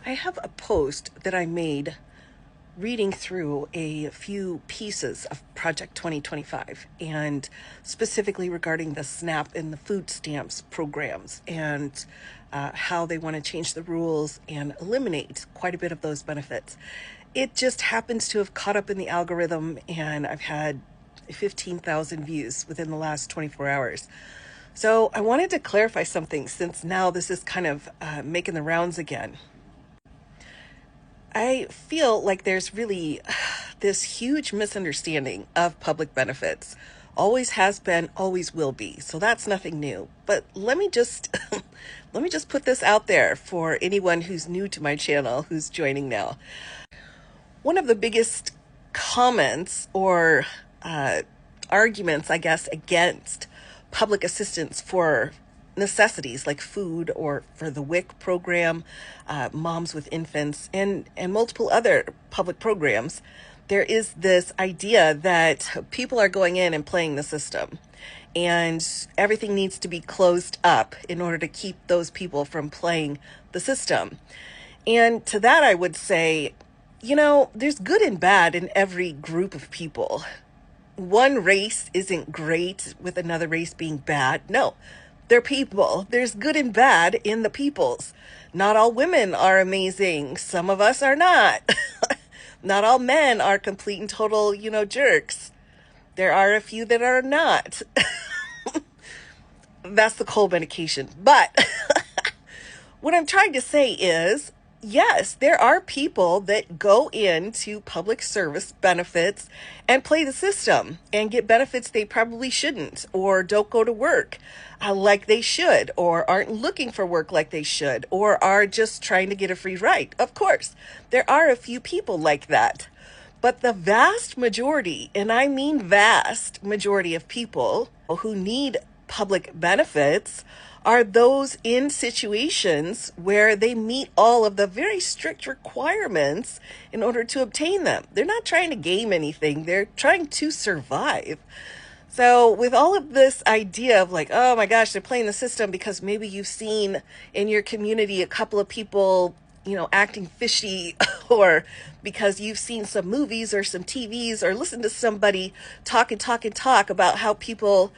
I have a post that I made reading through a few pieces of Project 2025 and specifically regarding the SNAP and the food stamps programs and how they want to change the rules and eliminate quite a bit of those benefits. It just happens to have caught up in the algorithm, and I've had 15,000 views within the last 24 hours. So I wanted to clarify something since now this is kind of making the rounds again. I feel like there's really this huge misunderstanding of public benefits. Always has been, always will be. So that's nothing new. But let me just let me just put this out there for anyone who's new to my channel who's joining now. One of the biggest comments or uh, arguments, I guess, against public assistance for necessities like food or for the WIC program, moms with infants, and multiple other public programs, there is this idea that people are going in and playing the system. And everything needs to be closed up in order to keep those people from playing the system. And to that, I would say, there's good and bad in every group of people. One race isn't great with another race being bad. No, they're people. There's good and bad in the peoples. Not all women are amazing. Some of us are not. Not all men are complete and total, jerks. There are a few that are not. That's the cold medication. But what I'm trying to say is, yes, there are people that go into public service benefits and play the system and get benefits they probably shouldn't, or don't go to work like they should, or aren't looking for work like they should, or are just trying to get a free ride. Of course, there are a few people like that. But the vast majority, and I mean vast majority of people who need public benefits are those in situations where they meet all of the very strict requirements in order to obtain them. They're not trying to game anything, they're trying to survive. So, with all of this idea of like, oh my gosh, they're playing the system because maybe you've seen in your community a couple of people, acting fishy, or because you've seen some movies or some TVs or listened to somebody talk and talk and talk about how people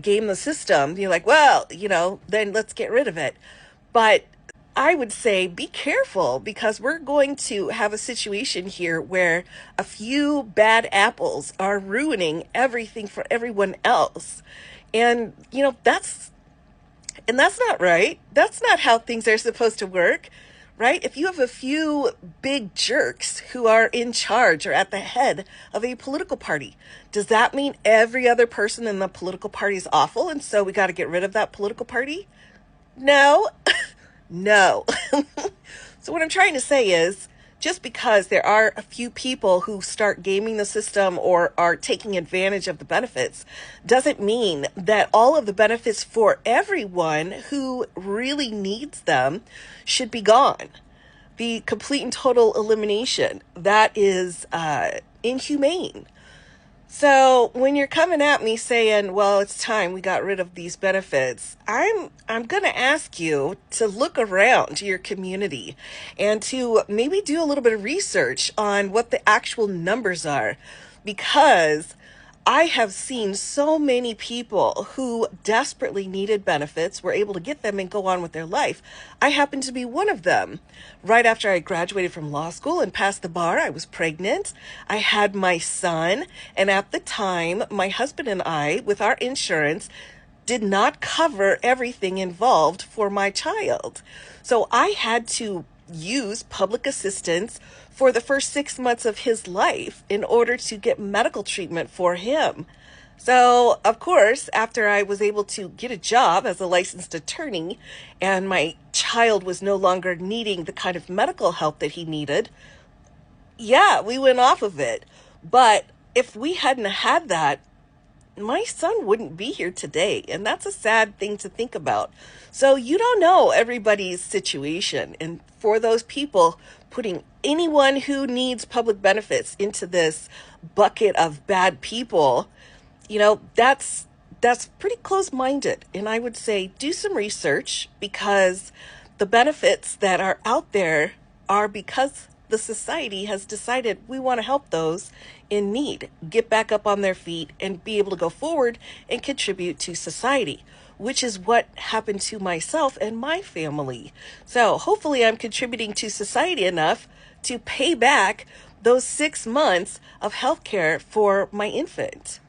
game the system, you're like, well, then let's get rid of it. But I would say be careful, because we're going to have a situation here where a few bad apples are ruining everything for everyone else. And, that's not right. That's not how things are supposed to work, right? If you have a few big jerks who are in charge or at the head of a political party, does that mean every other person in the political party is awful and so we got to get rid of that political party? No. No. So what I'm trying to say is, just because there are a few people who start gaming the system or are taking advantage of the benefits doesn't mean that all of the benefits for everyone who really needs them should be gone. The complete and total elimination, that is inhumane. So when you're coming at me saying, well, it's time we got rid of these benefits, I'm going to ask you to look around your community and to maybe do a little bit of research on what the actual numbers are, because I have seen so many people who desperately needed benefits, were able to get them and go on with their life. I happen to be one of them. Right after I graduated from law school and passed the bar, I was pregnant. I had my son, and at the time, my husband and I, with our insurance, did not cover everything involved for my child. So I had to use public assistance for the first 6 months of his life in order to get medical treatment for him. So, of course, after I was able to get a job as a licensed attorney and my child was no longer needing the kind of medical help that he needed, yeah, we went off of it. But if we hadn't had that, my son wouldn't be here today. And that's a sad thing to think about. So you don't know everybody's situation. And for those people putting anyone who needs public benefits into this bucket of bad people, that's pretty close-minded. And I would say do some research, because the benefits that are out there are because the society has decided we want to help those in need get back up on their feet and be able to go forward and contribute to society, which is what happened to myself and my family. So hopefully I'm contributing to society enough to pay back those 6 months of healthcare for my infant.